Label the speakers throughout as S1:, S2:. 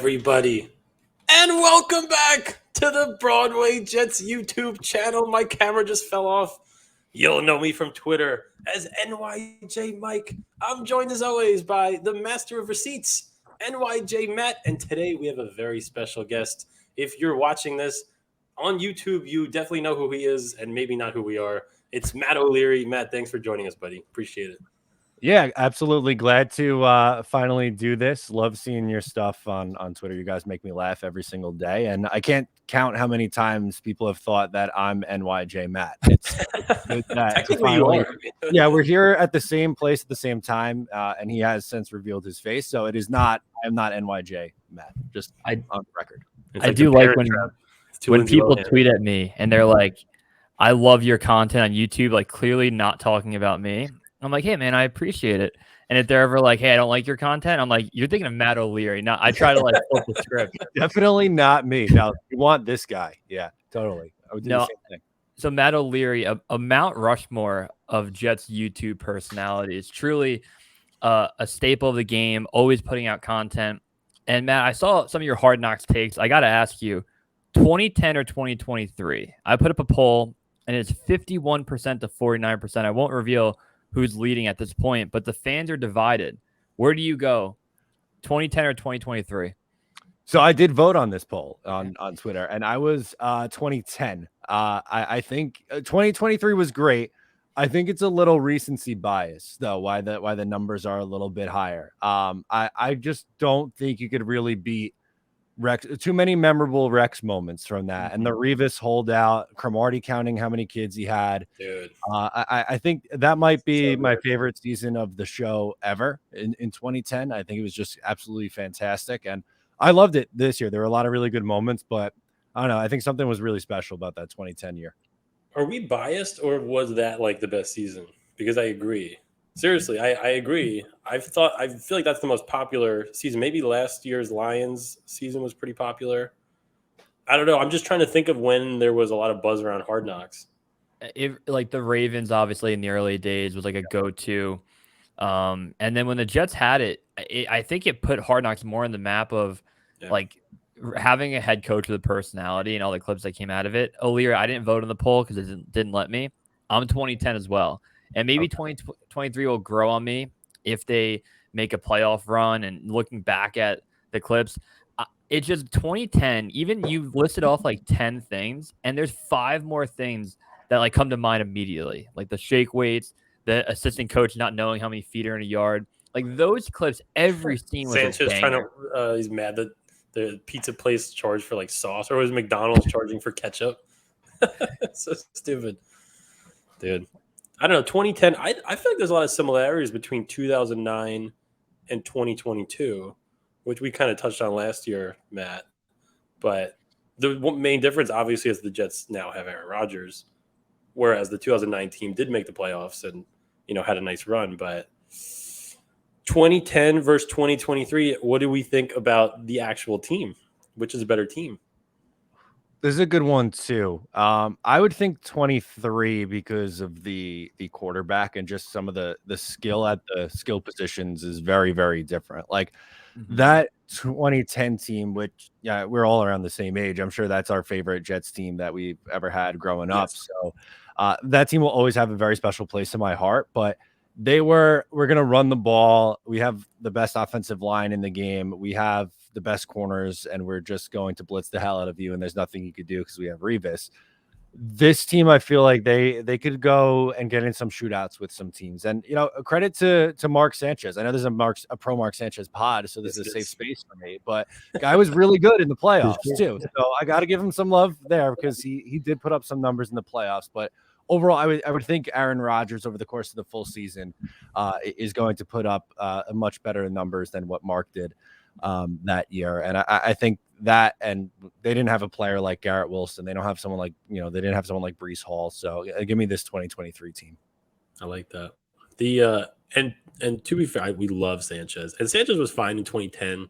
S1: everybody, and welcome back to the Broadway Jets YouTube channel. My camera just fell off. You'll know me from Twitter as NYJ Mike. I'm joined as always by the master of receipts, NYJ Matt, and today we have a very special guest. If you're watching this on YouTube, you definitely know who he is, and maybe not who we are. It's Matt O'Leary. Matt, thanks for joining us, buddy. Appreciate it.
S2: Yeah, absolutely. Glad to finally do this. Love seeing your stuff on Twitter. You guys make me laugh every single day. And I can't count how many times people have thought that I'm NYJ Matt. It's good that
S1: Technically you are.
S2: Yeah, we're here at the same place at the same time. And he has since revealed his face. So it is not, I am not NYJ Matt, just on the record.
S3: I do like when people tweet at me and they're like, I love your content on YouTube, like clearly not talking about me. I'm like, hey, man, I appreciate it. And if they're ever like, hey, I don't like your content, I'm like, you're thinking of Matt O'Leary. Now, I try to like flip the script.
S2: Definitely not me. Now, you want this guy. Yeah, totally. I would do the same thing.
S3: So Matt O'Leary, a Mount Rushmore of Jets YouTube personalities, truly a staple of the game, always putting out content. And Matt, I saw some of your Hard Knocks takes. I got to ask you, 2010 or 2023? I put up a poll, and it's 51% to 49%. I won't reveal who's leading at this point, but the fans are divided. Where do you go, 2010 or 2023?
S2: So I did vote on this poll on Twitter, and I was 2010. I think 2023 was great. I think it's a little recency bias, though, why the numbers are a little bit higher. I just don't think you could really beat Rex. Too many memorable Rex moments from that, and the Revis holdout, Cromartie counting how many kids he had.
S1: Dude,
S2: I think that might be my favorite season of the show ever in 2010. I think it was just absolutely fantastic, and I loved it this year. There were a lot of really good moments, but I don't know. I think something was really special about that 2010 year.
S1: are we biased, or was that like the best season? Because I agree. Seriously, I agree. I feel like that's the most popular season. Maybe last year's Lions season was pretty popular. I don't know. I'm just trying to think of when there was a lot of buzz around Hard Knocks.
S3: Like the Ravens, obviously in the early days was like a go-to. And then when the Jets had it, I think it put Hard Knocks more on the map of like having a head coach with a personality and all the clips that came out of it. O'Leary, I didn't vote in the poll because it didn't let me. I'm 2010 as well. And maybe 2023 will grow on me if they make a playoff run. And looking back at the clips, it's just 2010. Even you listed off like 10 things, and there's 5 more things that like come to mind immediately, like the shake weights, the assistant coach not knowing how many feet are in a yard. Like those clips, every scene was
S1: Sanchez trying to. He's mad that the pizza place charged for like sauce, or was McDonald's charging for ketchup? So stupid, dude. I don't know. 2010. I feel like there's a lot of similarities between 2009 and 2022, which we kind of touched on last year, Matt. But the main difference, obviously, is the Jets now have Aaron Rodgers, whereas the 2009 team did make the playoffs and had a nice run. But 2010 versus 2023, what do we think about the actual team? Which is a better team?
S2: This is a good one too. I would think 23 because of the quarterback and just some of the skill at the skill positions is very, very different. Like that 2010 team, which we're all around the same age. I'm sure that's our favorite Jets team that we've ever had growing up. So that team will always have a very special place in my heart. But we're going to run the ball. We have the best offensive line in the game. We have the best corners, and we're just going to blitz the hell out of you, and there's nothing you could do because we have Revis. This team, I feel like they could go and get in some shootouts with some teams. And credit to Mark Sanchez. I know there's a pro Mark Sanchez pod, so this is a safe space for me. But guy was really good in the playoffs too. So I got to give him some love there because he did put up some numbers in the playoffs. But overall, I would think Aaron Rodgers over the course of the full season is going to put up much better numbers than what Mark did that year. And I think that, and they didn't have a player like Garrett Wilson. They don't have someone like, they didn't have someone like Breece Hall. So give me this 2023 team.
S1: I like that. And to be fair, we love Sanchez, and Sanchez was fine in 2010,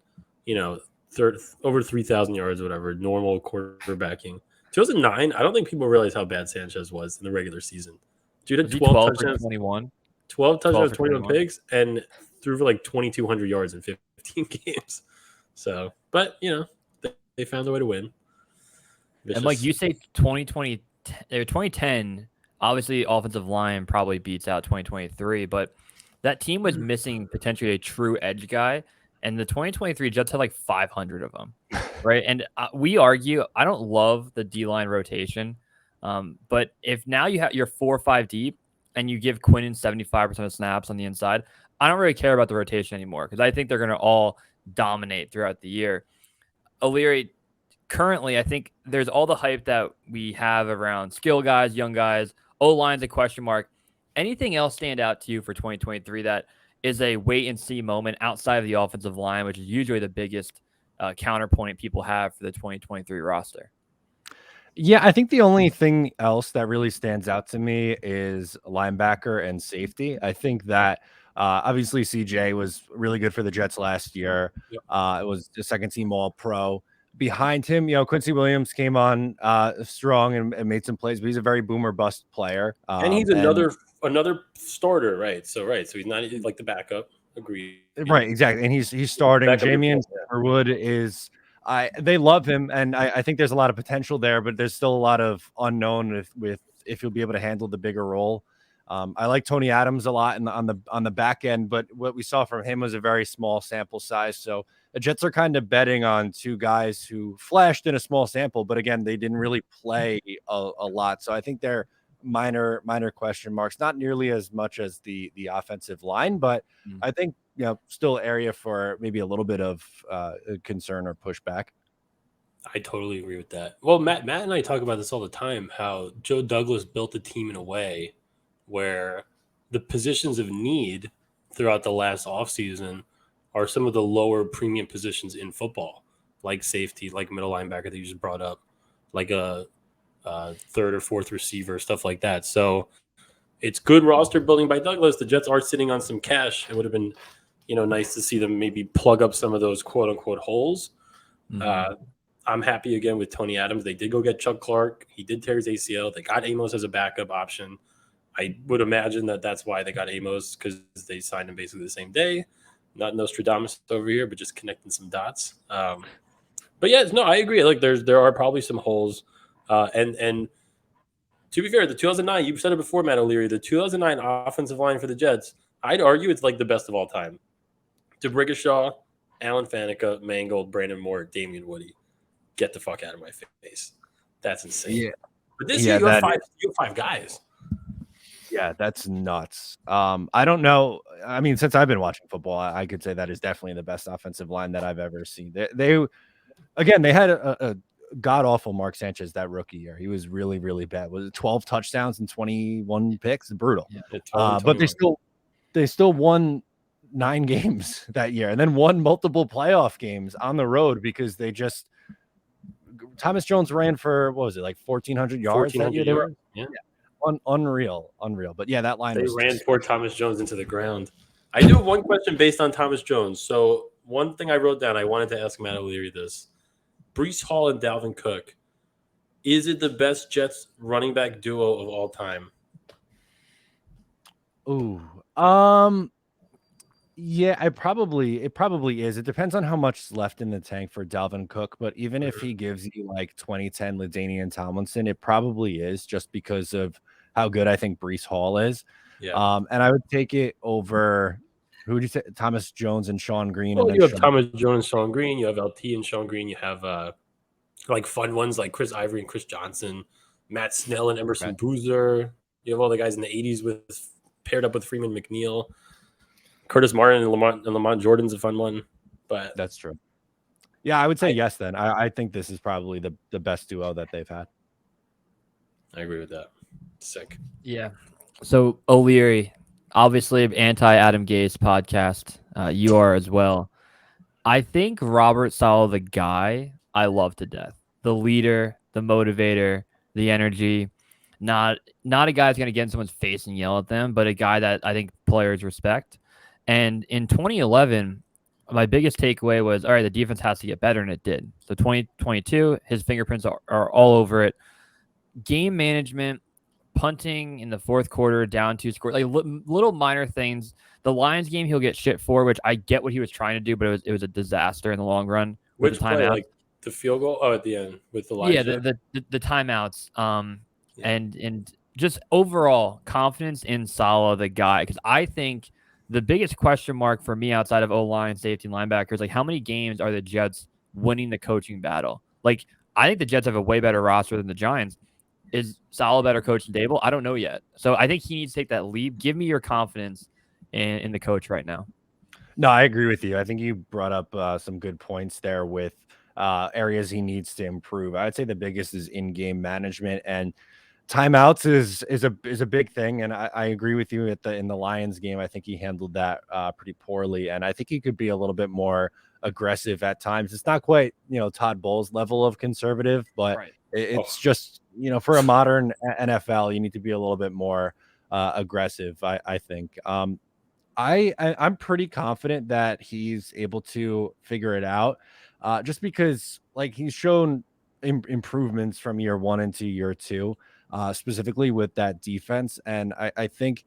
S1: over 3,000 yards, whatever, normal quarterbacking. 2009, I don't think people realize how bad Sanchez was in the regular season. Dude had 12 touchdowns, 12 touchdowns, 21 picks, and threw for like 2,200 yards in 15 games. So, but they found a way to win.
S3: And like you say, 2020 or 2010, obviously offensive line probably beats out 2023, but that team was missing potentially a true edge guy, and the 2023 Jets had like 500 of them, right? And we argue, I don't love the D-line rotation, but if now you're 4 or 5 deep and you give Quinnen 75% of snaps on the inside, I don't really care about the rotation anymore because I think they're going to all dominate throughout the year. O'Leary, currently, I think there's all the hype that we have around skill guys, young guys, O-line's a question mark. Anything else stand out to you for 2023 that is a wait and see moment outside of the offensive line, which is usually the biggest counterpoint people have for the 2023 roster?
S2: Yeah, I think the only thing else that really stands out to me is linebacker and safety. I think that obviously CJ was really good for the Jets last year.
S1: Yep.
S2: It was the second team All Pro. Behind him, Quincy Williams came on strong and made some plays, but he's a very boomer bust player.
S1: And he's another starter, right? So he's not like the backup. Agreed.
S2: Right, exactly. And he's starting. Jamian Sherwood is. They love him, and I think there's a lot of potential there, but there's still a lot of unknown with if he'll be able to handle the bigger role. I like Tony Adams a lot on the back end, but what we saw from him was a very small sample size. So the Jets are kind of betting on two guys who flashed in a small sample, but again, they didn't really play a lot. So I think they're minor question marks, not nearly as much as the offensive line, but I think still area for maybe a little bit of concern or pushback.
S1: I totally agree with that. Well, Matt and I talk about this all the time, how Joe Douglas built the team in a way where the positions of need throughout the last offseason are some of the lower premium positions in football, like safety, like middle linebacker that you just brought up, like a third or fourth receiver, stuff like that. So it's good roster building by Douglas. The Jets are sitting on some cash. It would have been, nice to see them maybe plug up some of those quote unquote holes. Mm-hmm. I'm happy again with Tony Adams. They did go get Chuck Clark. He did tear his ACL. They got Amos as a backup option. I would imagine that's why they got Amos, because they signed him basically the same day. Not Nostradamus over here, but just connecting some dots. But yeah, no, I agree. Like there are probably some holes. And to be fair, the 2009, you said it before, Matt O'Leary, the 2009 offensive line for the Jets, I'd argue it's like the best of all time. DeBrickashaw, Alan Faneca, Mangold, Brandon Moore, Damian Woody. Get the fuck out of my face. That's insane. Yeah. But this year you have 5 guys.
S2: Yeah, that's nuts. I don't know. I mean, since I've been watching football, I could say that is definitely the best offensive line that I've ever seen. They had a god-awful Mark Sanchez that rookie year. He was really, really bad. Was it 12 touchdowns and 21 picks? Brutal. Yeah, but they still won 9 games that year and then won multiple playoff games on the road because they just Thomas Jones ran for, what was it, like 1,400 yards that year? Yeah. Unreal. But yeah, that line.
S1: They ran poor Thomas Jones into the ground. I do have one question based on Thomas Jones. So one thing I wrote down, I wanted to ask Matt O'Leary this. Breece Hall and Dalvin Cook, is it the best Jets running back duo of all time?
S2: Ooh. Yeah, it probably is. It depends on how much is left in the tank for Dalvin Cook, but even if he gives you like 2010 LaDainian Tomlinson, it probably is, just because of how good I think Breece Hall is. Yeah. And I would take it over, who would you say, Thomas Jones and Sean Green?
S1: Well, you have Thomas Jones, Sean Green, you have LT and Sean Green, you have like fun ones like Chris Ivory and Chris Johnson, Matt Snell and Emerson Boozer. You have all the guys in the 80s paired up with Freeman McNeil. Curtis Martin and Lamont Jordan's a fun one, but
S2: that's true. Yeah, I would say yes. Then I think this is probably the best duo that they've had.
S1: I agree with that. Sick.
S3: Yeah. So O'Leary, obviously anti-Adam Gase podcast. You are as well. I think Robert Saleh, the guy I love to death, the leader, the motivator, the energy. Not a guy that's going to get in someone's face and yell at them, but a guy that I think players respect. And in 2011, my biggest takeaway was, all right, the defense has to get better, and it did. So 2022, his fingerprints are all over it. Game management, punting in the fourth quarter down 2 scores, like little minor things. The Lions game he'll get shit for, which I get what he was trying to do, but it was a disaster in the long run with
S1: Which
S3: the
S1: play,
S3: timeout.
S1: like the field goal? Oh, at the end with Elijah.
S3: Yeah, the timeouts. And just overall confidence in Saleh, the guy, because I think the biggest question mark for me outside of O-line, safety, and linebackers, like how many games are the Jets winning the coaching battle? Like I think the Jets have a way better roster than the Giants. Is Saleh better coach than Dable? I don't know yet. So I think he needs to take that leap. Give me your confidence in the coach right now.
S2: No, I agree with you. I think you brought up some good points there with areas he needs to improve. I would say the biggest is in-game management, and timeouts is a big thing. And I agree with you in the Lions game. I think he handled that pretty poorly, and I think he could be a little bit more aggressive at times. It's not quite Todd Bowles level of conservative, but
S3: Right.
S2: it's just for a modern NFL, you need to be a little bit more aggressive. I think. I'm pretty confident that he's able to figure it out, just because like he's shown improvements from year 1 into year 2, specifically with that defense. And I think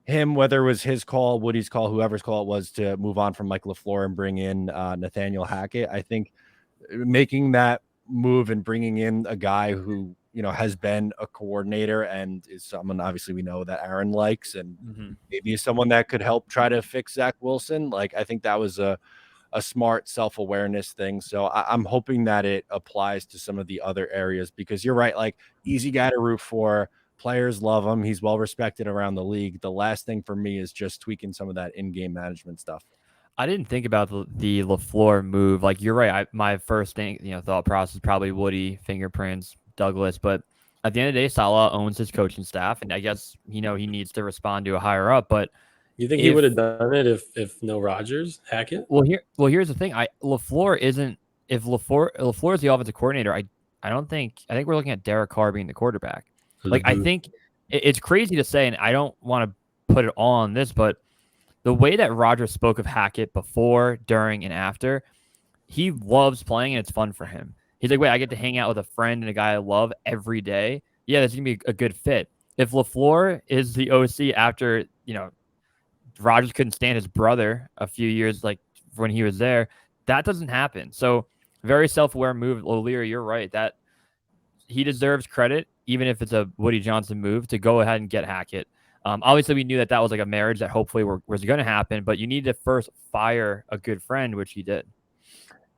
S2: him, whether it was his call, Woody's call, whoever's call it was to move on from Mike LaFleur and bring in Nathaniel Hackett, I think making that move and bringing in a guy who has been a coordinator and is someone obviously we know that Aaron likes, and maybe someone that could help try to fix Zach Wilson. Like I think that was a smart self-awareness thing. So I'm hoping that it applies to some of the other areas, because you're right, like easy guy to root for. Players love him. He's well respected around the league. The last thing for me is just tweaking some of that in-game management stuff.
S3: I didn't think about the LaFleur move. Like you're right. My first thing, thought process probably Woody, fingerprints, Douglas. But at the end of the day, Saleh owns his coaching staff, and I guess he needs to respond to a higher up. But
S1: you think he would have done it if no Rodgers, Hackett?
S3: Well, here's the thing. LaFleur isn't. If LaFleur is the offensive coordinator, I think we're looking at Derek Carr being the quarterback. Like I think it's crazy to say, and I don't want to put it all on this, but the way that Rodgers spoke of Hackett before, during, and after, he loves playing and it's fun for him. He's like, wait, I get to hang out with a friend and a guy I love every day. Yeah, that's gonna be a good fit. If LaFleur is the OC after Rodgers couldn't stand his brother a few years like when he was there, that doesn't happen. So very self-aware move. O'Leary, you're right that he deserves credit, even if it's a Woody Johnson move, to go ahead and get Hackett. Obviously, we knew that was like a marriage that hopefully was going to happen, but you need to first fire a good friend, which he did.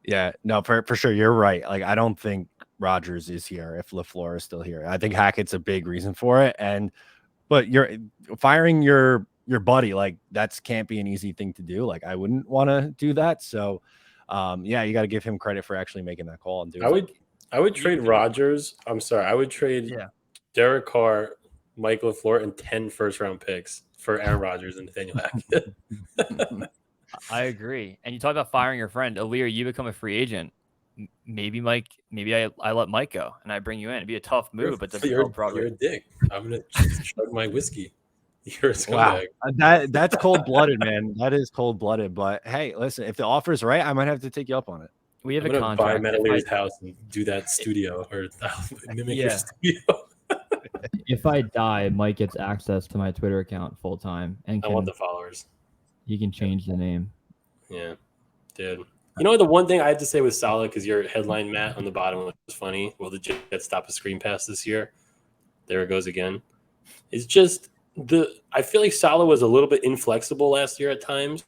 S2: Yeah, no, for sure. You're right. Like, I don't think Rodgers is here if LaFleur is still here. I think Hackett's a big reason for it. But you're firing your buddy, like that can't be an easy thing to do. Like I wouldn't want to do that. So yeah, you got to give him credit for actually making that call and do it.
S1: I would trade Rodgers. I'm sorry. I would trade Derek Carr, Mike LaFleur, and 10 first-round picks for Aaron Rodgers and Nathaniel Hackett.
S3: I agree. And you talk about firing your friend. O'Leary, you become a free agent. Maybe I let Mike go and I bring you in. It'd be a tough move, but
S1: you're a dick. I'm going to chug my whiskey. You're a scumbag.
S2: Wow. That's cold-blooded, man. That is cold-blooded. But hey, listen, if the offer's right, I might have to take you up on it.
S3: We have a contract. Buy
S1: Matt O'Leary's house and do that studio or mimic your studio.
S4: If I die, Mike gets access to my Twitter account full time, and
S1: I want the followers.
S4: He can change the name.
S1: Yeah, dude. You know the one thing I had to say with Saleh, because your headline, Matt, on the bottom was funny. Will the Jets stop a screen pass this year? There it goes again. It's just I feel like Saleh was a little bit inflexible last year at times,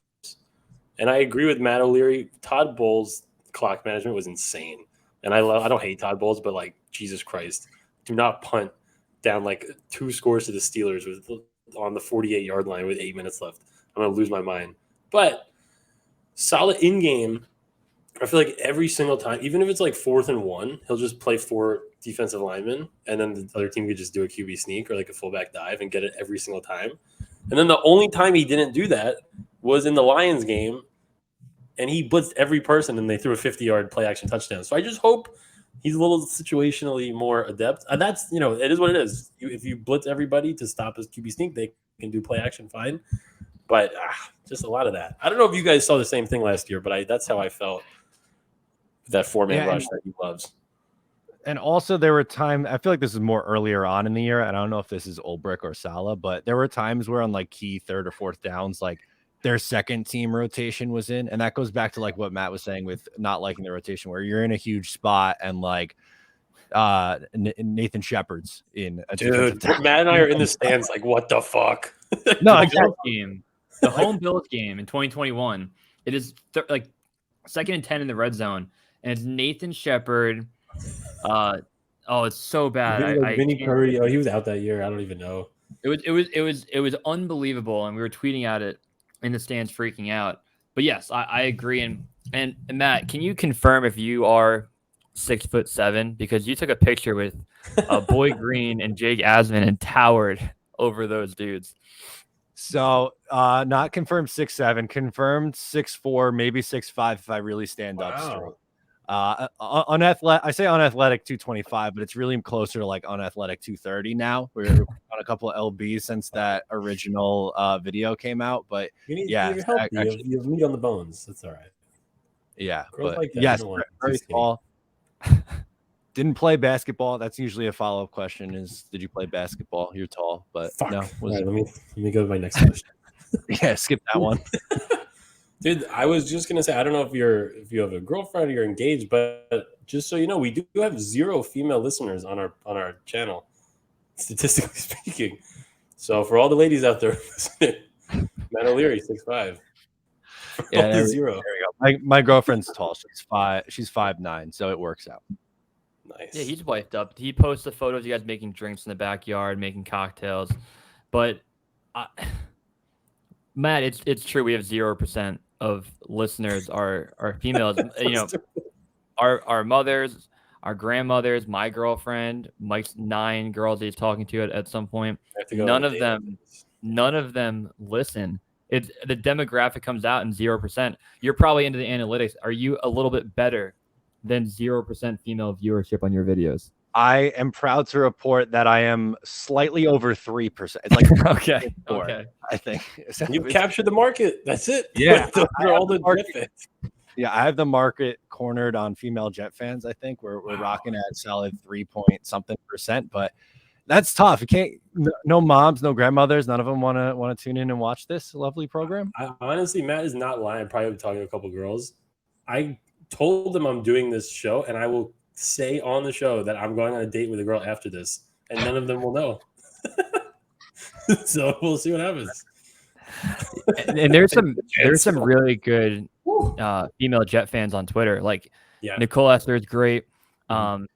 S1: and I agree with Matt O'Leary. Todd Bowles' clock management was insane, and I don't hate Todd Bowles, but like Jesus Christ, do not punt down like 2 scores to the Steelers on the 48-yard line with 8 minutes left. I'm gonna lose my mind. But Saleh in game, I feel like every single time, even if it's like 4th and 1, he'll just play 4 defensive linemen, and then the other team could just do a QB sneak or like a fullback dive and get it every single time. And then the only time he didn't do that was in the Lions game, and he blitzed every person and they threw a 50-yard play action touchdown. So I just hope he's a little situationally more adept. And that's, it is what it is. If you blitz everybody to stop his QB sneak, they can do play action fine. But just a lot of that. I don't know if you guys saw the same thing last year, but that's how I felt with that 4-man rush that he loves.
S2: And also there were times, I feel like this is more earlier on in the year, and I don't know if this is Ulbrich or Salah, but there were times where on like key third or fourth downs, like their second team rotation was in. And that goes back to like what Matt was saying with not liking the rotation, where you're in a huge spot and like Nathan Shepard's in a defensive
S1: Dude, Matt and I are in the stands like, what the fuck?
S2: No,
S3: the
S2: exactly.
S3: Bills game, the home Bills game in 2021. It is like 2nd and 10 in the red zone, and it's Nathan Shepard. It's so bad.
S1: Vinny Curry, he was out that year. I don't even know.
S3: It was unbelievable, and we were tweeting at it in the stands, freaking out. But yes, I agree. And Matt, can you confirm if you are 6'7"? Because you took a picture with Boy Green and Jake Asman and towered over those dudes.
S2: So not confirmed 6'7", confirmed 6'4", maybe 6'5" if I really stand up straight. Unathletic, I say unathletic 225, but it's really closer to like unathletic 230 now. We're on a couple of LBs since that original video came out, but
S1: you have meat on the bones. That's all right.
S2: Yeah,
S1: girls
S2: but
S1: like that.
S2: yes, very tall. Didn't play basketball. That's usually a follow-up question: is did you play basketball? You're tall, but
S1: Fuck.
S2: no.
S1: Right, let me go to my next question.
S2: Yeah, skip that one.
S1: Dude, I was just gonna say, I don't know if you have a girlfriend or you're engaged, but just so you know, we do have 0 female listeners on our channel, statistically speaking. So for all the ladies out there listening, Matt O'Leary, 6'5".
S2: Yeah, there
S1: 0.
S2: we go. My girlfriend's tall. She's 5'9", so it works out.
S1: Nice.
S3: Yeah, he's wiped up. He posts the photos of you guys making drinks in the backyard, making cocktails. But Matt, it's true. We have 0% of listeners are females. You know, our mothers, our grandmothers, my girlfriend, Mike's 9 girls that he's talking to at some point. None of them listen. The demographic comes out in 0%. You're probably into the analytics. Are you a little bit better than 0% female viewership on your videos?
S2: I am proud to report that I am slightly over 3%. It's like
S3: okay.
S2: I think
S1: you've captured the market. That's it.
S2: Yeah,
S1: all the Jet fans.
S2: Yeah, I have the market cornered on female Jet fans. I think we're rocking at solid 3-point-something%, but that's tough. You can't. No moms, no grandmothers. None of them want to tune in and watch this lovely program.
S1: Honestly, Matt is not lying. I'm probably talking to a couple girls. I told them I'm doing this show, and I will say on the show that I'm going on a date with a girl after this, and none of them will know. So we'll see what happens.
S3: And there's some really good female Jet fans on Twitter. Like Nicole Esther is great. Connie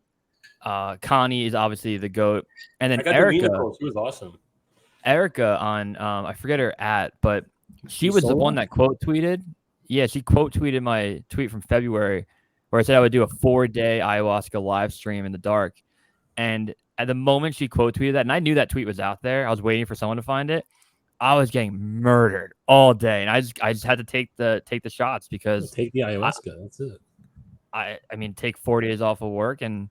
S3: is obviously the GOAT, and then Erica.
S1: She was awesome.
S3: Erica on I forget her but she was the one that quote tweeted. Yeah, she quote tweeted my tweet from February where I said I would do a 4-day ayahuasca live stream in the dark. And at the moment she quote tweeted that, and I knew that tweet was out there, I was waiting for someone to find it. I was getting murdered all day, and I just had to take the shots because
S1: take the ayahuasca. That's it.
S3: I mean, take 4 days off of work and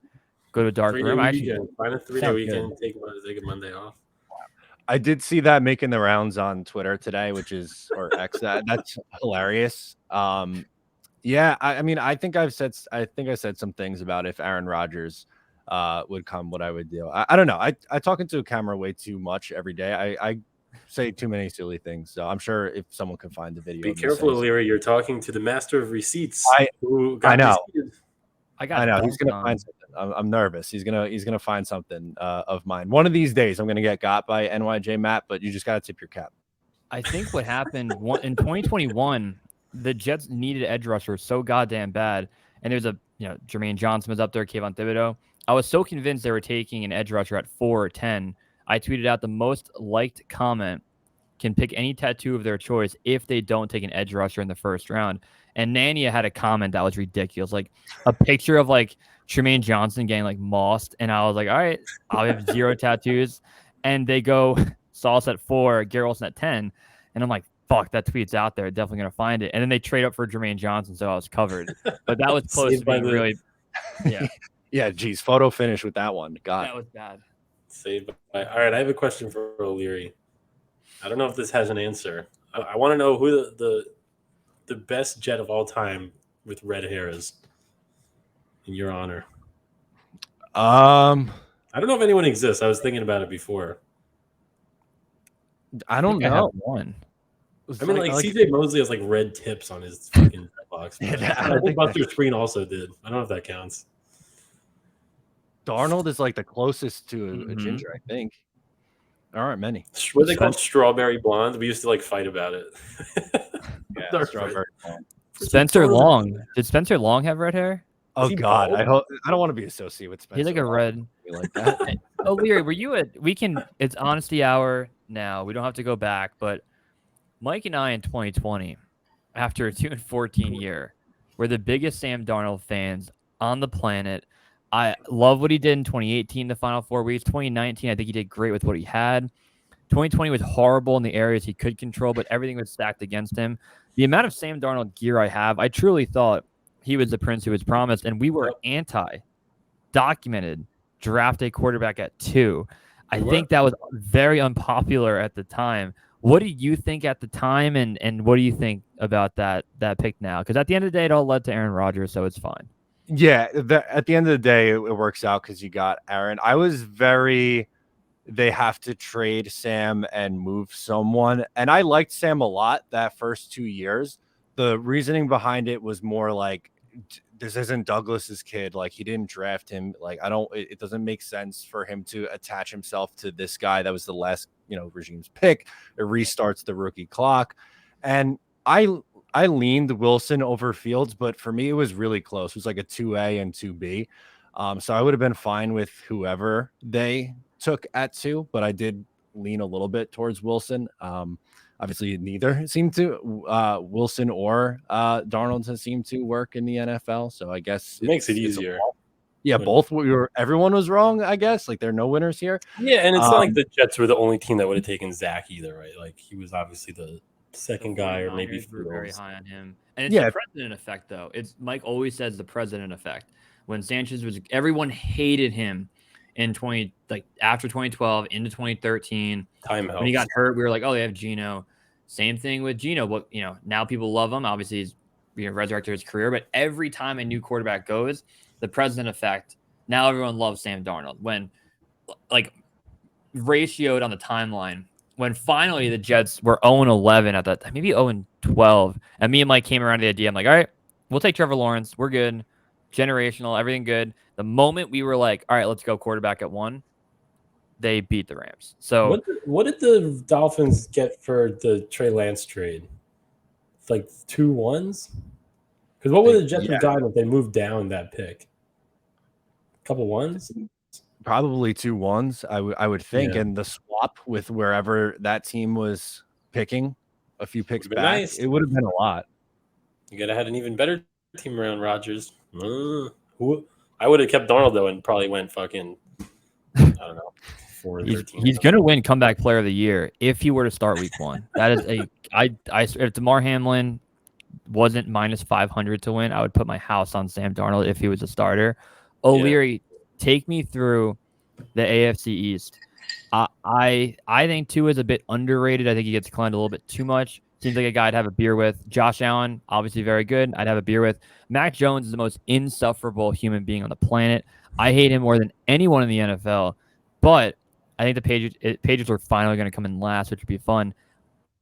S3: go to a dark room.
S1: Find a 3-day weekend. Take a Monday off.
S2: I did see that making the rounds on Twitter today, or X. That's hilarious. Yeah, I mean, I think I said some things about if Aaron Rodgers would come, what I would do. I don't know. I talk into a camera way too much every day. I say too many silly things. So I'm sure if someone can find the video.
S1: Be careful, O'Leary. You're talking to the master of receipts.
S2: I know.
S3: I know.
S2: He's gonna find something. I'm nervous. He's gonna find something of mine. One of these days, I'm gonna get got by NYJ Matt, but you just gotta tip your cap.
S3: I think what happened in 2021, the Jets needed edge rusher so goddamn bad, and there's Jermaine Johnson was up there, Kayvon Thibodeau. I was so convinced they were taking an edge rusher at 4 or 10. I tweeted out the most liked comment can pick any tattoo of their choice if they don't take an edge rusher in the first round. And Nania had a comment that was ridiculous, like a picture of like Jermaine Johnson getting like mossed, and I was like, all right, I'll have 0 tattoos. And they go Sauce at 4, Garrett Wilson at 10, and I'm like, fuck, that tweet's out there, definitely gonna find it. And then they trade up for Jermaine Johnson, so I was covered. But that was close to being really,
S2: yeah. Geez, photo finish with that one. God,
S3: that was bad.
S1: Saved by. All right, I have a question for O'Leary. I don't know if this has an answer. I want to know who the best Jet of all time with red hair is, in your honor. I don't know if anyone exists. I was thinking about it before.
S2: I don't
S3: I have
S2: know.
S3: one.
S1: I mean, like CJ Mosley has like red tips on his fucking box.
S2: Yeah,
S1: I think Buster Screen also did. I don't know if that counts.
S2: Darnold is like the closest to a ginger, I think. There aren't many.
S1: What are they called? Strawberry blonde. We used to like fight about it.
S2: Yeah, strawberry blonde.
S3: Spencer Long. Did Spencer Long have red hair?
S2: Oh God, I don't want to be associated with Spencer.
S3: He's like a red.
S2: Like that.
S3: Leary, were you at? It's honesty hour now. We don't have to go back, but Mike and I in 2020, after a 2-14 year, were the biggest Sam Darnold fans on the planet. I love what he did in 2018, the final 4 weeks. 2019, I think he did great with what he had. 2020 was horrible in the areas he could control, but everything was stacked against him. The amount of Sam Darnold gear I have, I truly thought he was the prince who was promised, and we were documented draft a quarterback at 2. I think that was very unpopular at the time. What do you think at the time, and what do you think about that pick now? Because at the end of the day, it all led to Aaron Rodgers, so it's fine.
S2: Yeah, at the end of the day, it works out because you got Aaron. I was they have to trade Sam and move someone. And I liked Sam a lot that first 2 years. The reasoning behind it was more like, this isn't Douglas's kid. Like, he didn't draft him. Like, it doesn't make sense for him to attach himself to this guy that was the last, regime's pick. It restarts the rookie clock. And I leaned Wilson over Fields, but for me, it was really close. It was like a 2A and 2B. So I would have been fine with whoever they took at 2, but I did lean a little bit towards Wilson. Obviously, neither seemed to Wilson or Darnold has seemed to work in the NFL. So I guess
S1: it makes it easier.
S2: Yeah, everyone was wrong, I guess. Like, there are no winners here.
S1: Yeah, and it's not like the Jets were the only team that would have taken Zach either, right? Like, he was obviously the second guy, or maybe
S3: very high on him. And it's the president effect, though. It's Mike always says the president effect. When Sanchez everyone hated him in after 2012 into 2013.
S1: Time helps.
S3: When he got hurt, we were like, oh, they have Geno. Same thing with Geno. But now people love him. Obviously, he's resurrected his career. But every time a new quarterback goes, the president effect. Now everyone loves Sam Darnold. When ratioed on the timeline, when finally the Jets were 0-11 at that time, maybe 0-12, and me and Mike came around to the idea. I'm like, all right, we'll take Trevor Lawrence. We're good. Generational, everything good. The moment we were like, all right, let's go quarterback at 1, they beat the Rams. So
S1: what did the Dolphins get for the Trey Lance trade? It's like 2 1s? Because what would the Jets have gotten if they moved down that pick? A couple 1s?
S2: Probably 2 1s, I would think. Yeah. And the swap with wherever that team was picking a few picks back, nice. It would have been a lot.
S1: You could have had an even better team around Rodgers. I would have kept Darnold, though, and probably went fucking, I don't know, 4-13.
S3: He's going to win comeback player of the year if he were to start week 1. That is if DeMar Hamlin wasn't minus 500 to win, I would put my house on Sam Darnold if he was a starter. O'Leary, take me through the AFC East. I think Tua is a bit underrated. I think he gets climbed a little bit too much. Seems like a guy I'd have a beer with. Josh Allen, obviously very good. I'd have a beer with. Mac Jones is the most insufferable human being on the planet. I hate him more than anyone in the NFL. But I think the Patriots are finally going to come in last, which would be fun.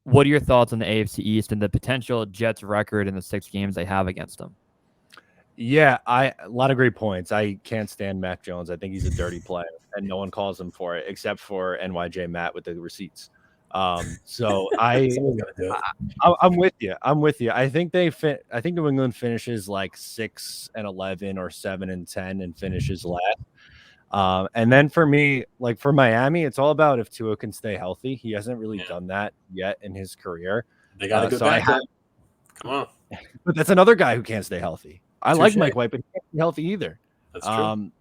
S3: What are your thoughts on the AFC East and the potential Jets record in the 6 games they have against them?
S2: Yeah, a lot of great points. I can't stand Mac Jones. I think he's a dirty player, and no one calls him for it except for NYJ Matt with the receipts. So I'm with you. I think I think New England finishes like 6-11 or 7-10 and finishes last. And then for me, like for Miami, it's all about if Tua can stay healthy. He hasn't really done that yet in his career.
S1: They got to go back. Come on.
S2: But that's another guy who can't stay healthy. I like Mike White, but he can't be healthy either.
S1: That's true.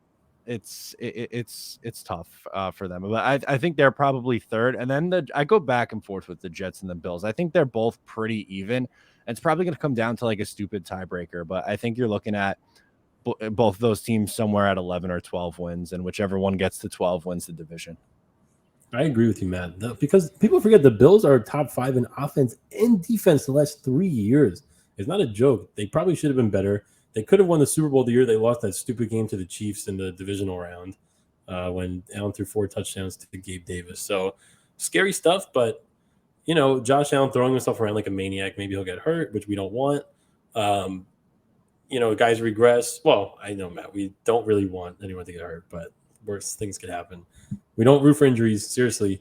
S2: It's tough for them, but I think they're probably third. And then I go back and forth with the Jets and the Bills. I think they're both pretty even. And it's probably going to come down to like a stupid tiebreaker, but I think you're looking at both those teams somewhere at 11 or 12 wins, and whichever one gets to 12 wins the division.
S1: I agree with you, Matt, because people forget the Bills are top 5 in offense and defense the last 3 years. It's not a joke. They probably should have been better. They could have won the Super Bowl the year they lost that stupid game to the Chiefs in the divisional round when Allen threw 4 touchdowns to Gabe Davis. So scary stuff, but Josh Allen throwing himself around like a maniac. Maybe he'll get hurt, which we don't want. Guys regress. Well, I know, Matt, we don't really want anyone to get hurt, but worse things could happen. We don't root for injuries, seriously.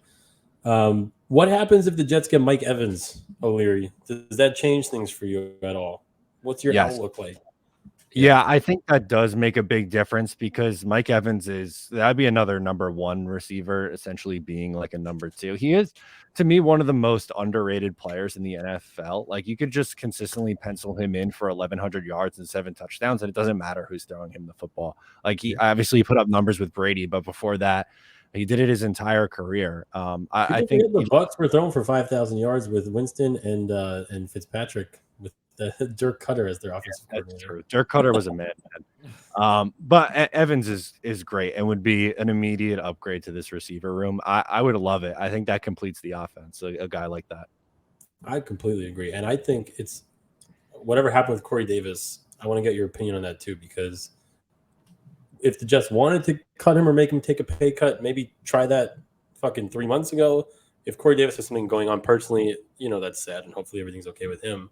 S1: What happens if the Jets get Mike Evans, O'Leary? Does that change things for you at all? What's your outlook like?
S2: Yeah, I think that does make a big difference because Mike Evans that'd be another number 1 receiver, essentially being like a number 2. He is, to me, one of the most underrated players in the NFL. Like, you could just consistently pencil him in for 1,100 yards and 7 touchdowns, and it doesn't matter who's throwing him the football. Like, he obviously put up numbers with Brady, but before that, he did it his entire career. I think
S1: the Bucs were throwing for 5,000 yards with Winston and Fitzpatrick with Dirk Cutter as their offensive coordinator.
S2: That's true. Dirk Cutter was a madman. But Evans is great and would be an immediate upgrade to this receiver room. I would love it. I think that completes the offense, a guy like that.
S1: I completely agree. And I think it's whatever happened with Corey Davis, I want to get your opinion on that too, because if the Jets wanted to cut him or make him take a pay cut, maybe try that fucking 3 months ago. If Corey Davis has something going on personally, that's sad, and hopefully everything's okay with him.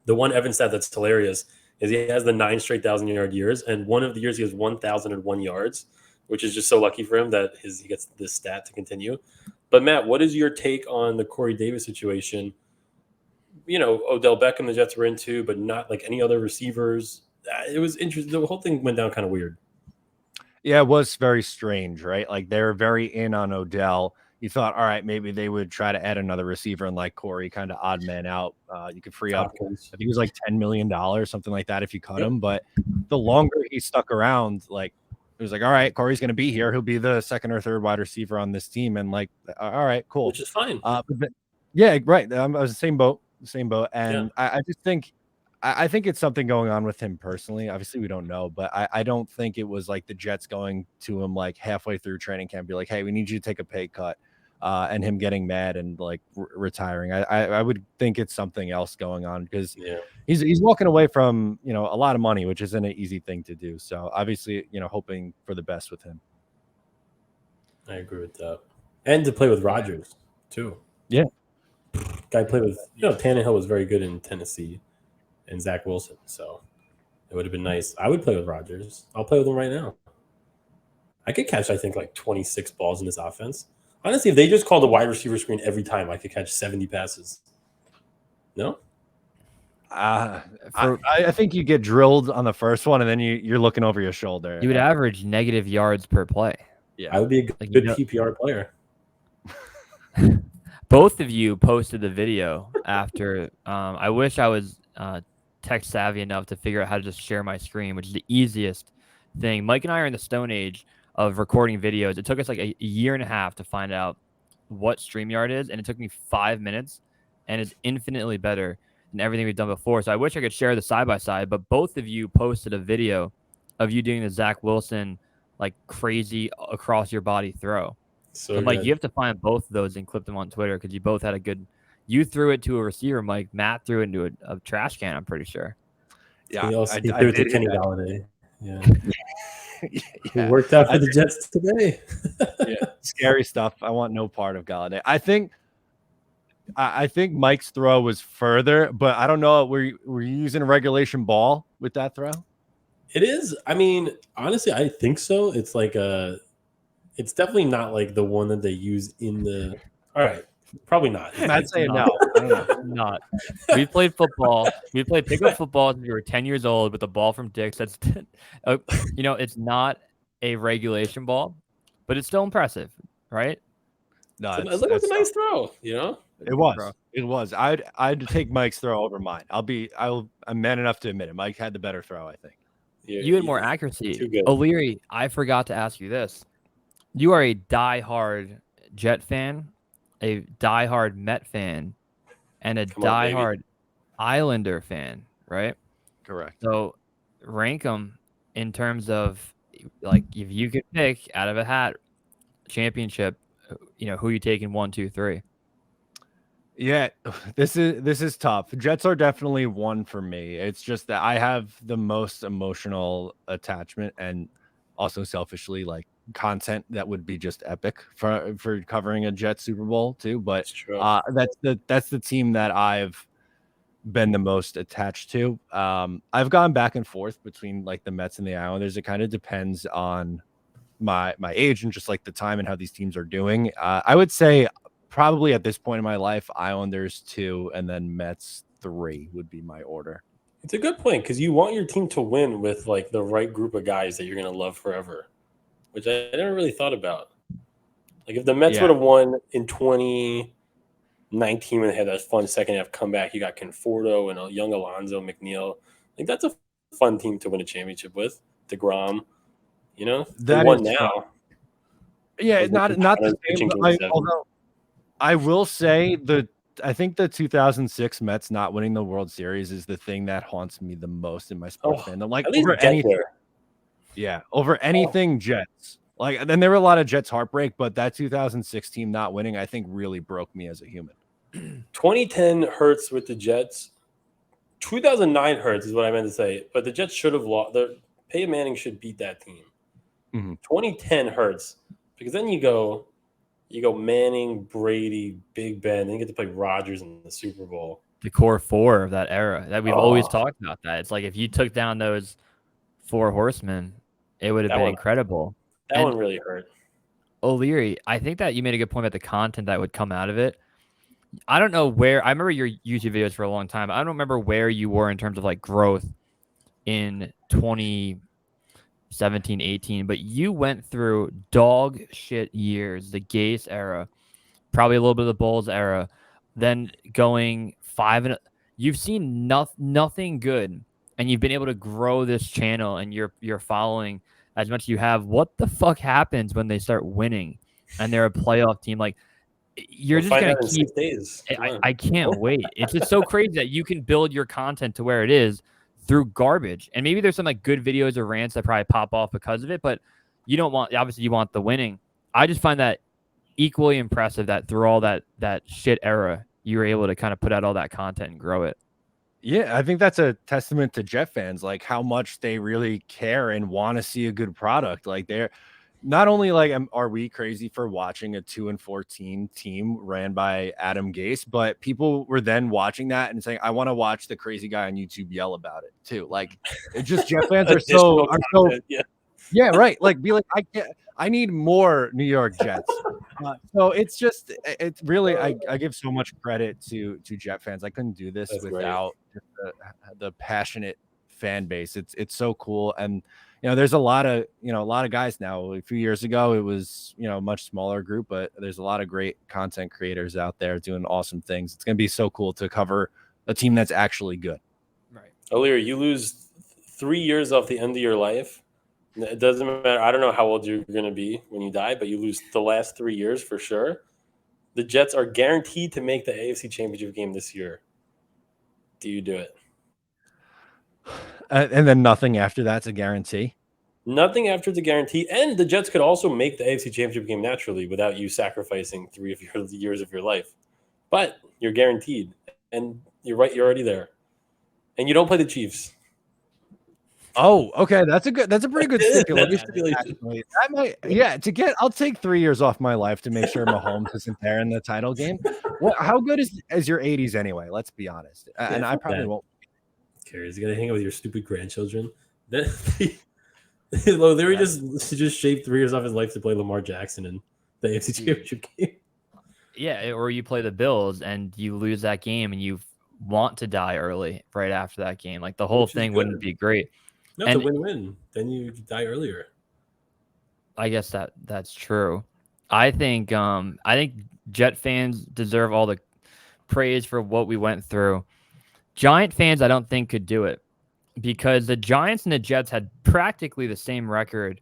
S1: The one Evans stat that's hilarious is he has the 9 straight 1,000-yard years, and one of the years he has 1,001 yards, which is just so lucky for him that he gets this stat to continue. But Matt, what is your take on the Corey Davis situation? Odell Beckham the Jets were into, but not like any other receivers. It was interesting. The whole thing went down kind of weird.
S2: Yeah, it was very strange, right? Like, they were very in on Odell. You thought, all right, maybe they would try to add another receiver and like Corey, kind of odd man out. You could free up, I think it was like $10 million, something like that, if you cut him. But the longer he stuck around, like, it was like, all right, Corey's going to be here. He'll be the 2nd or 3rd wide receiver on this team. And like, all right, cool.
S1: Which is fine.
S2: Yeah, right. I was the same boat. And I just think, I think it's something going on with him personally. Obviously, we don't know, but I don't think it was like the Jets going to him like halfway through training camp, be like, hey, we need you to take a pay cut, and him getting mad and like retiring. I would think it's something else going on because he's walking away from, a lot of money, which isn't an easy thing to do. So obviously, hoping for the best with him.
S1: I agree with that. And to play with Rodgers too.
S2: Yeah.
S1: Guy played with, Tannehill was very good in Tennessee. And Zach Wilson, so it would have been nice. I would play with Rodgers. I'll play with him right now. I could catch, I think, like 26 balls in this offense. Honestly, if they just called a wide receiver screen every time, I could catch 70 passes. No?
S2: I think you get drilled on the first one, and then you're looking over your shoulder.
S3: You would average negative yards per play.
S2: Yeah,
S1: I would be a good PPR player.
S3: Both of you posted the video after. I wish I was tech savvy enough to figure out how to just share my screen, which is the easiest thing. Mike and I are in the stone age of recording videos. It took us like a year and a half to find out what StreamYard is, and it took me 5 minutes, and it's infinitely better than everything we've done before. So I wish I could share the side-by-side, but both of you posted a video of you doing the Zach Wilson like crazy across your body throw. So Mike, you have to find both of those and clip them on Twitter because you both had a good. You threw it to a receiver, Mike. Matt threw it into a trash can. I'm pretty sure.
S1: Yeah, he threw it to Kenny Galladay. Yeah, it worked out for the Jets today.
S2: Yeah, scary stuff. I want no part of Galladay. I think Mike's throw was further, but I don't know. Were you using a regulation ball with that throw?
S1: It is. I mean, honestly, I think so. It's like it's definitely not like the one that they use in the. All right. Probably not.
S2: I'd say no.
S3: I don't know. Not. We played football. We played pickup football since we were 10 years old with a ball from Dick's. That's, it's not a regulation ball, but it's still impressive, right?
S1: No, it was a nice throw.
S2: It was. I'd take Mike's throw over mine. I'm man enough to admit it. Mike had the better throw, I think.
S3: You had more accuracy. O'Leary, I forgot to ask you this. You are a diehard Jet fan, a diehard Met fan, and a diehard Islander fan, right?
S2: Correct.
S3: So rank them in terms of, like, if you could pick out of a hat championship, who you taking 1, 2, 3?
S2: Yeah, this is tough. Jets are definitely one for me. It's just that I have the most emotional attachment and also selfishly like content that would be just epic for covering a Jets Super Bowl too. But
S1: It's true.
S2: that's the team that I've been the most attached to. I've gone back and forth between like the Mets and the Islanders. It kind of depends on my age and just like the time and how these teams are doing. I would say probably at this point in my life, Islanders 2 and then Mets 3 would be my order.
S1: It's a good point because you want your team to win with like the right group of guys that you're gonna love forever, which I never really thought about. Like if the Mets
S2: Yeah.
S1: would have won in 2019 when they had that fun second half comeback, you got Conforto and a young Alonzo McNeil. Like that's a fun team to win a championship with. DeGrom, you know, they
S2: That
S1: won
S2: is
S1: now.
S2: fun. Yeah,
S1: Like,
S2: not the
S1: pitching
S2: same.
S1: game seven.
S2: Although I will say I think the 2006 Mets not winning the World Series is the thing that haunts me the most in my sports fandom. Like
S1: at least
S2: over
S1: get
S2: anything,
S1: there.
S2: yeah, over anything Jets. Like then there were a lot of Jets heartbreak, but that 2006 team not winning, I think, really broke me as a human.
S1: 2010 hurts with the Jets. 2009 hurts is what I meant to say, but the Jets should have lost. Peyton Manning should beat that team. 2010 hurts because then you go Manning, Brady, Big Ben, then you get to play Rodgers in the Super Bowl.
S3: The core four of that era that we've always talked about. That it's like if you took down those four horsemen, it would have been incredible.
S1: That one really hurt.
S3: O'Leary, I think that you made a good point about the content that would come out of it. I don't know where. I remember your YouTube videos for a long time. I don't remember where you were in terms of like growth in 2017, 18, but you went through dog shit years, the Gase era, probably a little bit of the Bulls era, then going 5 and you've seen nothing good, and you've been able to grow this channel and you're following as much as you have. What the fuck happens when they start winning and they're a playoff team? Like you're just gonna keep.
S1: 6 days.
S3: I can't wait. It's just so crazy that you can build your content to where it is through garbage. And maybe there's some like good videos or rants that probably pop off because of it, but you don't want, obviously you want the winning. I just find that equally impressive that through all that shit era, you were able to kind of put out all that content and grow it.
S2: Yeah, I think that's a testament to Jet fans, like how much they really care and want to see a good product. Like they're not only like, are we crazy for watching a 2-14 team ran by Adam Gase, but people were then watching that and saying, I want to watch the crazy guy on YouTube yell about it too. Like it just Jet fans are so yeah, right. Like be like, I need more New York Jets. So it's just, it's really, I give so much credit to Jet fans. I couldn't do this without just the passionate fan base. It's so cool. And, you know, there's a lot of guys now. A few years ago, it was, a much smaller group, but there's a lot of great content creators out there doing awesome things. It's going to be so cool to cover a team that's actually good.
S3: Right.
S1: O'Leary, you lose 3 years off the end of your life. It doesn't matter. I don't know how old you're going to be when you die, but you lose the last 3 years for sure. The Jets are guaranteed to make the AFC Championship game this year. Do you do it?
S2: And then nothing after that's a guarantee.
S1: Nothing after it's a guarantee. And the Jets could also make the AFC Championship game naturally without you sacrificing 3 of your years of your life. But you're guaranteed. And you're right. You're already there. And you don't play the Chiefs.
S2: Oh, okay. That's a pretty good stipulation. That might, I'll take 3 years off my life to make sure Mahomes isn't there in the title game. How good is your 80s anyway? Let's be honest. And I probably won't.
S1: He's gonna hang out with your stupid grandchildren. Larry just shaved 3 years off his life to play Lamar Jackson in the AFC Championship game.
S3: Yeah, or you play the Bills and you lose that game and you want to die early right after that game. Like the whole thing wouldn't be great.
S1: No, it's a win-win. Then you die earlier.
S3: I guess that's true. I think Jet fans deserve all the praise for what we went through. Giant fans, I don't think could do it because the Giants and the Jets had practically the same record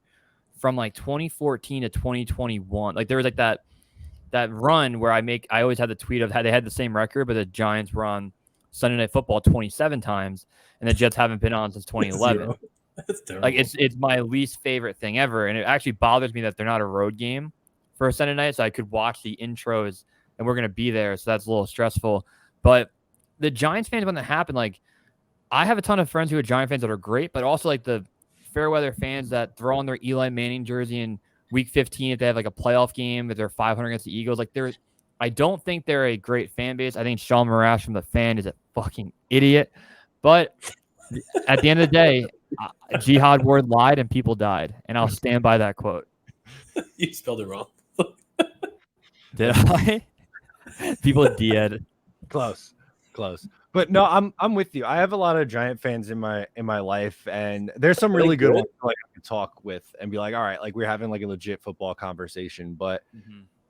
S3: from like 2014 to 2021. Like there was like that run where I always had the tweet of how they had the same record, but the Giants were on Sunday Night Football 27 times, and the Jets haven't been on since 2011.
S1: That's terrible.
S3: Like it's my least favorite thing ever, and it actually bothers me that they're not a road game for a Sunday night, so I could watch the intros and we're gonna be there, so that's a little stressful. But the Giants fans, when that happened, like I have a ton of friends who are Giant fans that are great, but also like the fair weather fans that throw on their Eli Manning jersey in week 15 if they have like a playoff game, if they're 500 against the Eagles. Like I don't think they're a great fan base. I think Sean Marash from The Fan is a fucking idiot. But at the end of the day, Jihad Ward lied and people died, and I'll stand by that quote.
S1: You spelled it wrong.
S3: Did I? People did.
S2: Close. But no, I'm with you. I have a lot of Giant fans in my life, and there's some really good ones like I can talk with and be like, all right, like we're having like a legit football conversation. But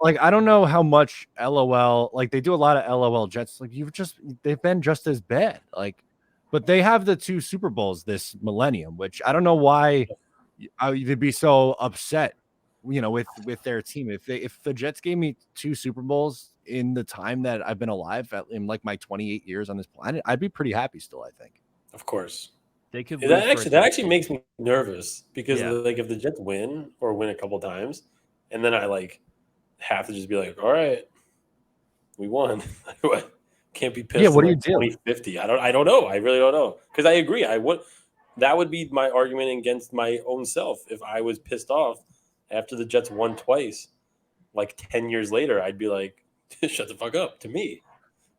S2: like I don't know how much LOL, like they do a lot of LOL Jets. Like they've been just as bad. Like, but they have the 2 Super Bowls this millennium, which I don't know why you'd be so upset, with their team. If the Jets gave me 2 Super Bowls in the time that I've been alive, in like my 28 years on this planet, I'd be pretty happy still, I think.
S1: Of course.
S3: They could.
S1: That actually makes me nervous because like if the Jets win a couple times, and then I like have to just be like, all right, we won. Can't be pissed.
S2: Yeah, what do you
S1: do? 2050. I don't know. I really don't know. Because I agree. That would be my argument against my own self. If I was pissed off after the Jets won twice, like 10 years later, I'd be like, shut the fuck up to me.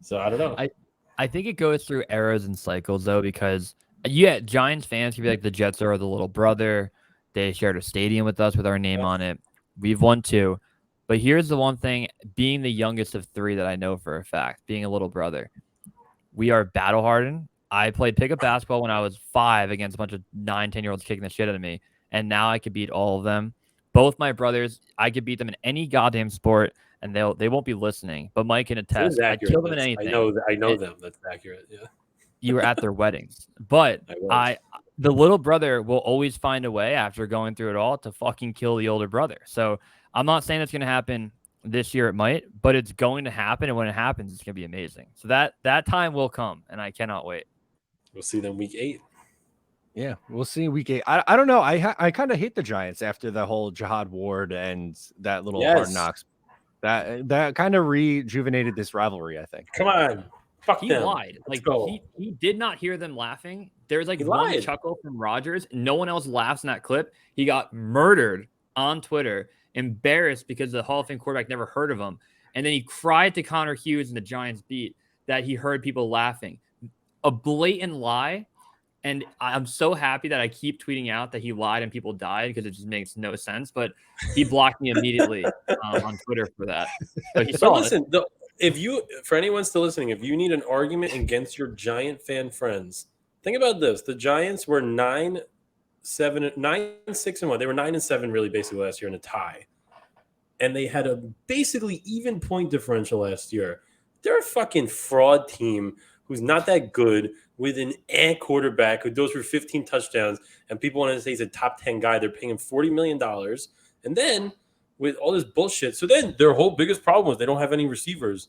S1: So I don't know.
S3: I think it goes through eras and cycles though, because Giants fans can be like the Jets are the little brother. They shared a stadium with us with our name on it. We've won 2. But here's the one thing, being the youngest of 3 that I know for a fact, being a little brother, we are battle hardened. I played pickup basketball when I was 5 against a bunch of 9, 10-year-olds kicking the shit out of me. And now I could beat all of them. Both my brothers, I could beat them in any goddamn sport, and they won't be listening. But Mike can attest. I kill them in anything.
S1: I know them. That's accurate. Yeah.
S3: You were at their weddings. But the little brother will always find a way after going through it all to fucking kill the older brother. So I'm not saying it's going to happen this year. It might, but it's going to happen. And when it happens, it's going to be amazing. So that time will come, and I cannot wait.
S1: We'll see them week 8.
S2: Yeah, we'll see week 8. I don't know. I kind of hate the Giants after the whole Jihad Ward and that little Hard Knocks. That kind of rejuvenated this rivalry, I think.
S1: Come on. Fuck
S3: he
S1: them.
S3: lied. Like he did not hear them laughing. There's like one chuckle from Rodgers. No one else laughs in that clip. He got murdered on Twitter, embarrassed because the Hall of Fame quarterback never heard of him. And then he cried to Connor Hughes in the Giants beat that he heard people laughing. A blatant lie. And I'm so happy that I keep tweeting out that he lied and people died because it just makes no sense. But he blocked me immediately on Twitter for that. But he saw
S1: listen, for anyone still listening, if you need an argument against your Giant fan friends, think about this. The Giants were 9-6-1. They were 9-7 really basically last year in a tie. And they had a basically even point differential last year. They're a fucking fraud team who's not that good, with an quarterback who throws for 15 touchdowns, and people want to say he's a top 10 guy. They're paying him $40 million. And then with all this bullshit, so then their whole biggest problem was they don't have any receivers.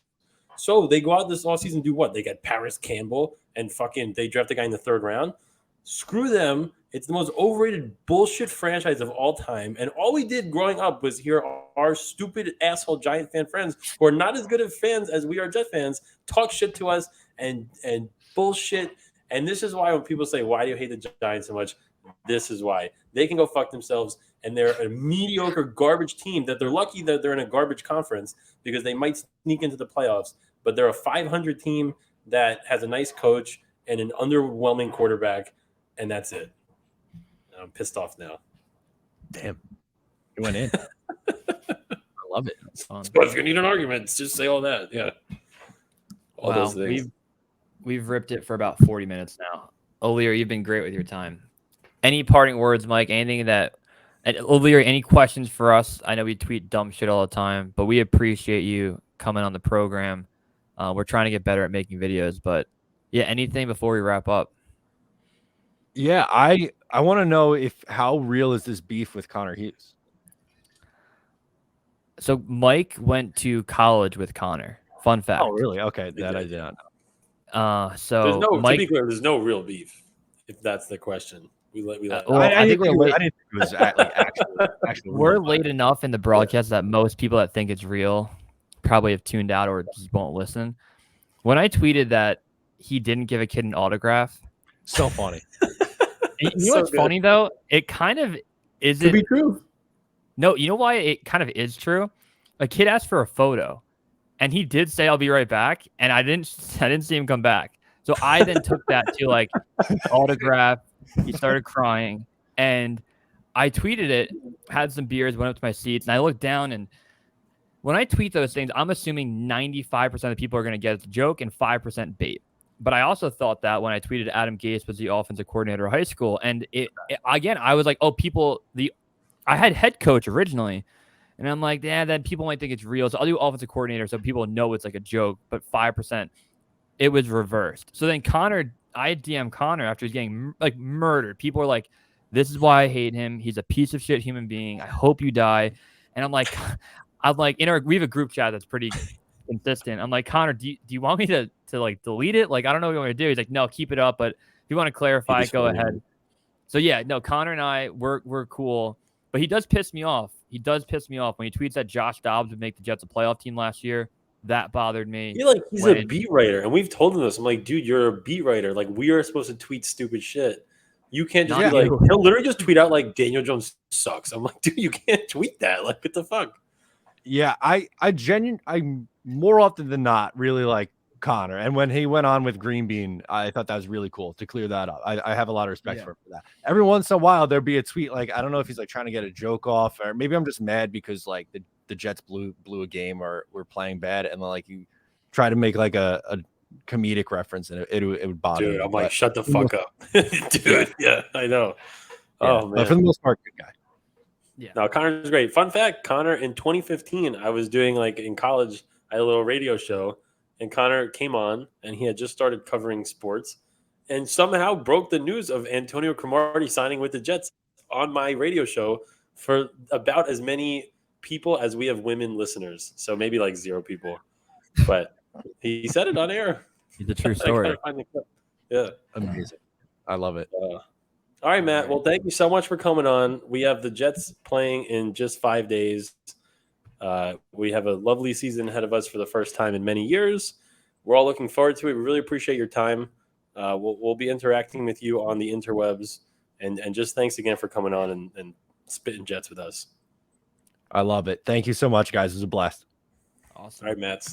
S1: So they go out this offseason and do what? They got Paris Campbell and they draft a guy in the 3rd round. Screw them. It's the most overrated bullshit franchise of all time. And all we did growing up was hear our stupid asshole Giant fan friends who are not as good of fans as we are Jet fans talk shit to us and bullshit. And this is why when people say, why do you hate the Giants so much? This is why. They can go fuck themselves, and they're a mediocre garbage team that they're lucky that they're in a garbage conference because they might sneak into the playoffs. But they're a 500 team that has a nice coach and an underwhelming quarterback, and that's it. I'm pissed off now.
S2: Damn. It went in. I love it.
S3: It's fun.
S1: But if you need an argument, just say all that. Yeah. All those things.
S3: We've ripped it for about 40 minutes now. O'Leary, you've been great with your time. Any parting words, Mike? Anything that O'Leary, any questions for us? I know we tweet dumb shit all the time, but we appreciate you coming on the program. We're trying to get better at making videos, but yeah, anything before we wrap up?
S2: Yeah, I want to know how real is this beef with Connor Hughes?
S3: So Mike went to college with Connor. Fun fact.
S2: Oh, really? Okay, that I did not know.
S3: So
S1: to be clear, there's no real beef. If that's the question, I
S3: think we're late.
S2: I didn't think it was actually
S3: we're late enough in the broadcast that most people that think it's real probably have tuned out or just won't listen. When I tweeted that he didn't give a kid an autograph,
S2: So funny.
S3: you know
S1: So
S3: what's
S1: good.
S3: funny though? It kind of is
S5: Could
S3: it.
S5: be true.
S3: No, you know why it kind of is true? A kid asked for a photo, and he did say, "I'll be right back," and I didn't see him come back. So I then took that to like autograph. He started crying, and I tweeted it. Had some beers, went up to my seats, and I looked down. And when I tweet those things, I'm assuming 95% of the people are going to get the joke and 5% bait. But I also thought that when I tweeted Adam Gase was the offensive coordinator of high school, and it again, I was like, oh, I had head coach originally, and I'm like, yeah, then people might think it's real. So I'll do offensive coordinator so people know it's like a joke, but 5%, it was reversed. So then I DM'd Connor after he's getting like murdered. People are like, this is why I hate him. He's a piece of shit human being. I hope you die. And I'm like, we have a group chat that's pretty consistent. I'm like, Connor, do you want me to like delete it? Like, I don't know what you want me to do. He's like, no, keep it up. But if you want to clarify, go ahead. So yeah, no, Connor and I, we're cool. But he does piss me off. He does piss me off when he tweets that Josh Dobbs would make the Jets a playoff team last year. That bothered me.
S1: He's a beat writer, and we've told him this. I'm like, dude, you're a beat writer. Like, we are supposed to tweet stupid shit. You can't just be like, he'll literally just tweet out like Daniel Jones sucks. I'm like, dude, you can't tweet that. Like, what the fuck?
S2: Yeah, I more often than not really like Connor. And when he went on with Green Bean, I thought that was really cool to clear that up. I have a lot of respect for him for that. Every once in a while, there'd be a tweet like, I don't know if he's like trying to get a joke off, or maybe I'm just mad because like the Jets blew a game or were playing bad, and like you try to make like a comedic reference, and it would bother me.
S1: Dude, I'm like, shut the fuck up. Dude, yeah, I know.
S2: Yeah,
S1: oh, man.
S2: But for the most part, good guy.
S3: Yeah.
S1: No, Connor's great. Fun fact, Connor, in 2015, I was doing like in college, I had a little radio show, and Connor came on, and he had just started covering sports, and somehow broke the news of Antonio Cromartie signing with the Jets on my radio show for about as many people as we have women listeners. So maybe like 0 people, but he said it on air.
S3: It's a true story.
S1: Yeah,
S2: Amazing. I love it.
S1: All right, Matt. Well, thank you so much for coming on. We have the Jets playing in just 5 days. We have a lovely season ahead of us for the first time in many years. We're all looking forward to it. We really appreciate your time. We'll be interacting with you on the interwebs. And just thanks again for coming on and spitting Jets with us.
S2: I love it. Thank you so much, guys. It was a blast.
S3: Awesome.
S1: All right, Matt.